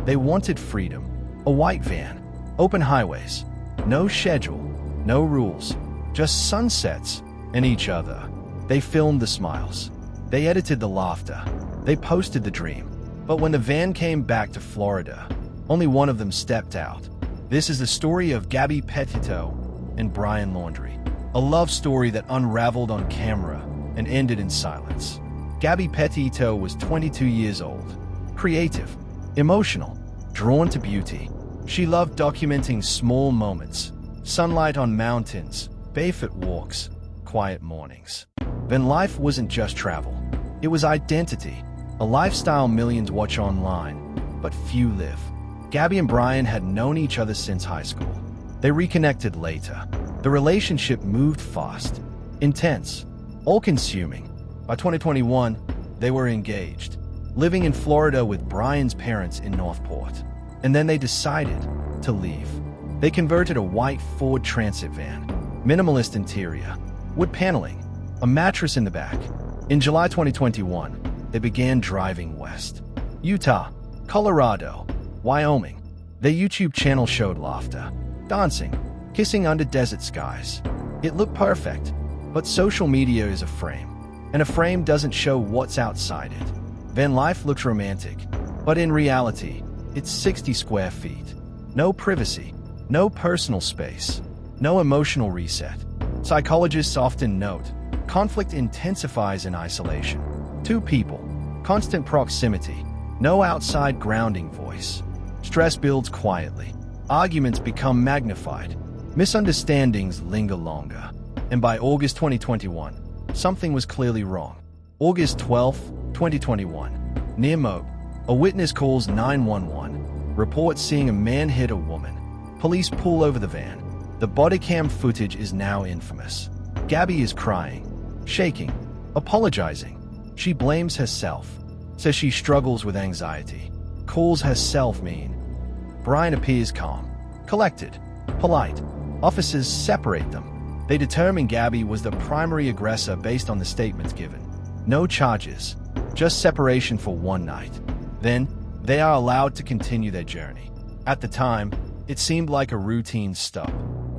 They wanted freedom, a white van, open highways, no schedule, no rules, just sunsets and each other. They filmed the smiles. They edited the laughter. They posted the dream. But when the van came back to Florida, only one of them stepped out. This is the story of Gabby Petito and Brian Laundrie, a love story that unraveled on camera and ended in silence. Gabby Petito was 22 years old, creative, emotional, drawn to beauty. She loved documenting small moments, sunlight on mountains, barefoot walks, quiet mornings. Then life wasn't just travel. It was identity, a lifestyle millions watch online, but few live. Gabby and Brian had known each other since high school. They reconnected later. The relationship moved fast, intense, all-consuming. By 2021, they were engaged, living in Florida with Brian's parents in Northport. And then they decided to leave. They converted a white Ford Transit van, minimalist interior, wood paneling, a mattress in the back. In July 2021, they began driving west. Utah, Colorado, Wyoming. Their YouTube channel showed laughter, dancing, kissing under desert skies. It looked perfect, but social media is a frame, and a frame doesn't show what's outside it. Van life looks romantic, but in reality, it's 60 square feet. No privacy, no personal space, no emotional reset. Psychologists often note, conflict intensifies in isolation. Two people, constant proximity, no outside grounding voice. Stress builds quietly. Arguments become magnified. Misunderstandings linger longer. And by August 2021, something was clearly wrong. August 12, 2021, near Moab, a witness calls 911, reports seeing a man hit a woman. Police pull over the van. The bodycam footage is now infamous. Gabby is crying, shaking, apologizing. She blames herself, says she struggles with anxiety, calls herself mean. Brian appears calm, collected, polite. Officers separate them. They determine Gabby was the primary aggressor based on the statements given. No charges, just separation for one night. Then, they are allowed to continue their journey. At the time, it seemed like a routine stop.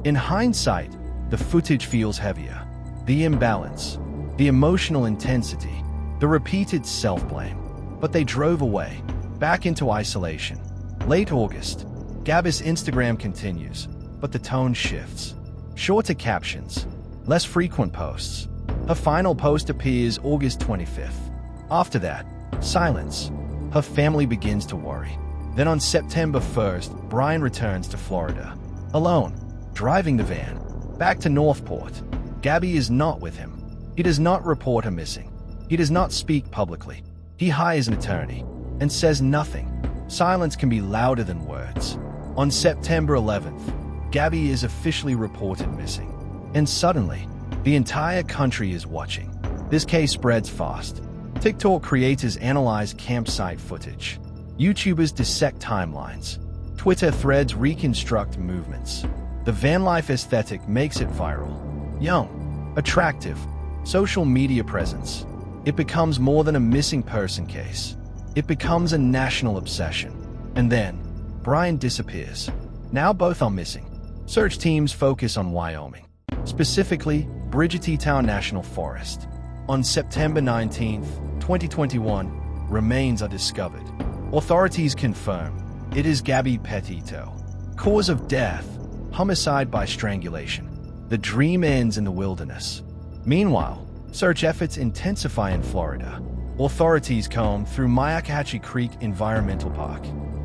In hindsight, the footage feels heavier. The imbalance, the emotional intensity, the repeated self-blame. But they drove away, back into isolation. Late August, Gabby's Instagram continues, but the tone shifts. Shorter captions, less frequent posts. Her final post appears August 25th. After that, silence. Her family begins to worry. Then on September 1st, Brian returns to Florida. Alone, driving the van, back to Northport. Gabby is not with him. He does not report her missing. He does not speak publicly. He hires an attorney and says nothing. Silence can be louder than words. On September 11th, Gabby is officially reported missing. And suddenly, the entire country is watching. This case spreads fast. TikTok creators analyze campsite footage. YouTubers dissect timelines. Twitter threads reconstruct movements. The van life aesthetic makes it viral. Young, attractive, social media presence. It becomes more than a missing person case. It becomes a national obsession. And then, Brian disappears. Now both are missing. Search teams focus on Wyoming, specifically Bridger-Teton National Forest. On September 19, 2021, remains are discovered. Authorities confirm it is Gabby Petito. Cause of death, homicide by strangulation. The dream ends in the wilderness. Meanwhile, search efforts intensify in Florida. Authorities comb through Myakkahatchee Creek Environmental Park.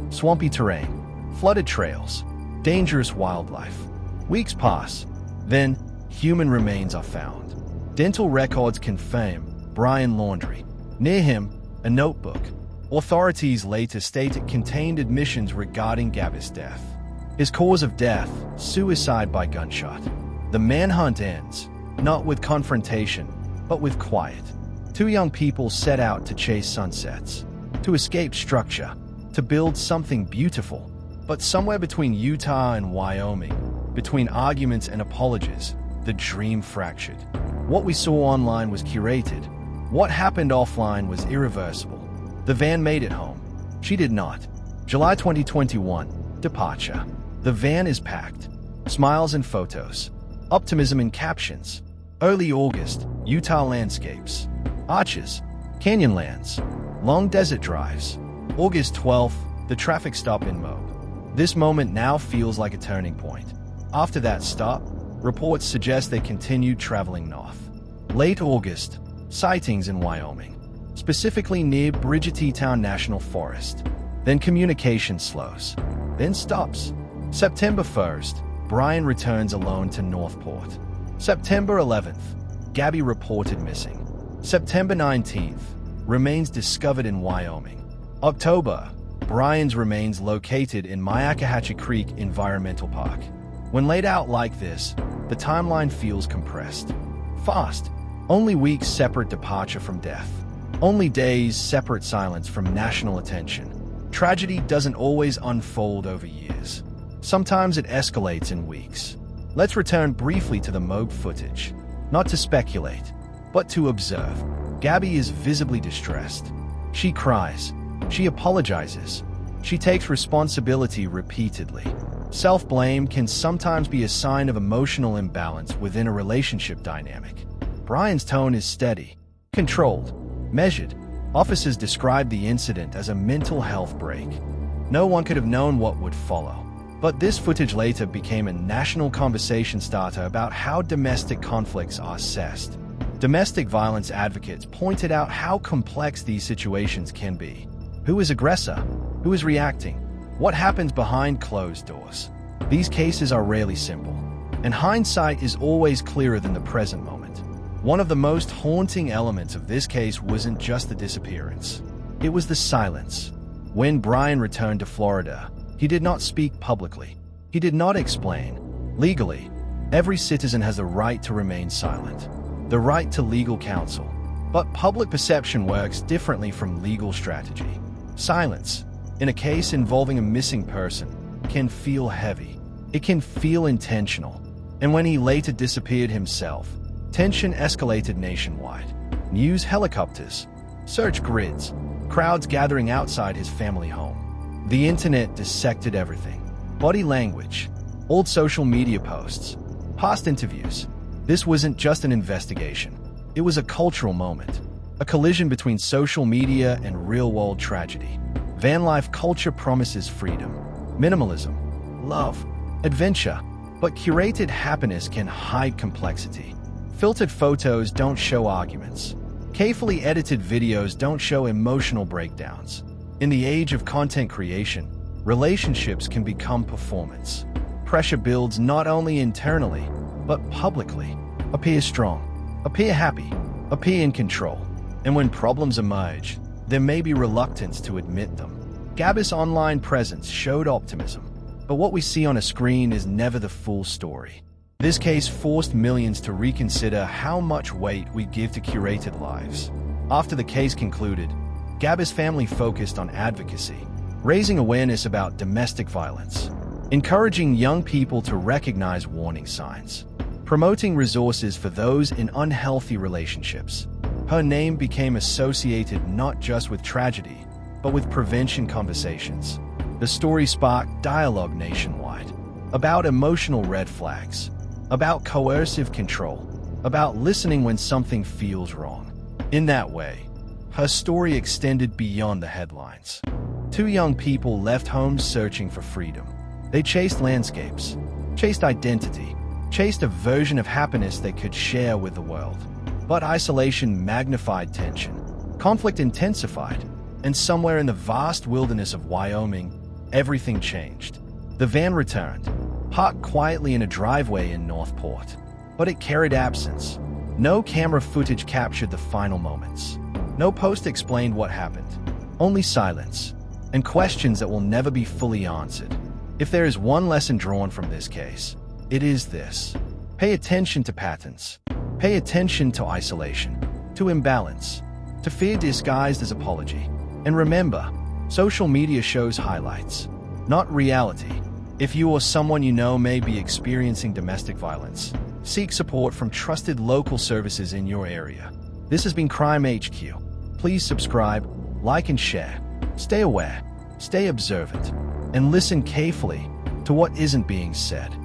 Swampy terrain, flooded trails, dangerous wildlife. Weeks pass. Then, human remains are found. Dental records confirm Brian Laundrie. Near him, a notebook. Authorities later state it contained admissions regarding Gabby's death. His cause of death, suicide by gunshot. The manhunt ends, not with confrontation, but with quiet. Two young people set out to chase sunsets, to escape structure, to build something beautiful. But somewhere between Utah and Wyoming, between arguments and apologies, the dream fractured. What we saw online was curated. What happened offline was irreversible. The van made it home. She did not. July 2021, departure. The van is packed. Smiles and photos. Optimism in captions. Early August, Utah landscapes. Arches. Canyonlands. Long desert drives. August 12th, the traffic stop in Moab. This moment now feels like a turning point. After that stop, reports suggest they continued traveling north. Late August, sightings in Wyoming, specifically near Bridger-Teton National Forest. Then communication slows, then stops. September 1st, Brian returns alone to Northport. September 11th, Gabby reported missing. September 19th, remains discovered in Wyoming. October, Brian's remains located in Myakkahatchee Creek Environmental Park. When laid out like this, the timeline feels compressed. Fast. Only weeks separate departure from death. Only days separate silence from national attention. Tragedy doesn't always unfold over years. Sometimes it escalates in weeks. Let's return briefly to the Moab footage. Not to speculate, but to observe. Gabby is visibly distressed. She cries. She apologizes. She takes responsibility repeatedly. Self-blame can sometimes be a sign of emotional imbalance within a relationship dynamic. Brian's tone is steady, controlled, measured. Officers describe the incident as a mental health break. No one could have known what would follow. But this footage later became a national conversation starter about how domestic conflicts are assessed. Domestic violence advocates pointed out how complex these situations can be. Who is aggressor? Who is reacting? What happens behind closed doors? These cases are rarely simple, and hindsight is always clearer than the present moment. One of the most haunting elements of this case wasn't just the disappearance. It was the silence. When Brian returned to Florida, he did not speak publicly. He did not explain. Legally, every citizen has the right to remain silent, the right to legal counsel. But public perception works differently from legal strategy. Silence, in a case involving a missing person, can feel heavy. It can feel intentional. And when he later disappeared himself, tension escalated nationwide. News helicopters, search grids, crowds gathering outside his family home. The internet dissected everything. Body language, old social media posts, past interviews. This wasn't just an investigation. It was a cultural moment, a collision between social media and real-world tragedy. Van life culture promises freedom, minimalism, love, adventure, but curated happiness can hide complexity. Filtered photos don't show arguments. Carefully edited videos don't show emotional breakdowns. In the age of content creation, relationships can become performance. Pressure builds not only internally, but publicly. Appear strong, appear happy, appear in control. And when problems emerge, there may be reluctance to admit them. Gabby's online presence showed optimism, but what we see on a screen is never the full story. This case forced millions to reconsider how much weight we give to curated lives. After the case concluded, Gabby's family focused on advocacy, raising awareness about domestic violence, encouraging young people to recognize warning signs, promoting resources for those in unhealthy relationships. Her name became associated not just with tragedy, but with prevention conversations. The story sparked dialogue nationwide about emotional red flags, about coercive control, about listening when something feels wrong. In that way, her story extended beyond the headlines. Two young people left home searching for freedom. They chased landscapes, chased identity, chased a version of happiness they could share with the world. But isolation magnified tension, conflict intensified, and somewhere in the vast wilderness of Wyoming, everything changed. The van returned, parked quietly in a driveway in Northport, but it carried absence. No camera footage captured the final moments. No post explained what happened. Only silence, and questions that will never be fully answered. If there is one lesson drawn from this case, it is this. Pay attention to patterns. Pay attention to isolation, to imbalance, to fear disguised as apology. And remember, social media shows highlights, not reality. If you or someone you know may be experiencing domestic violence, seek support from trusted local services in your area. This has been Crime HQ. Please subscribe, like and share. Stay aware. Stay observant and listen carefully to what isn't being said.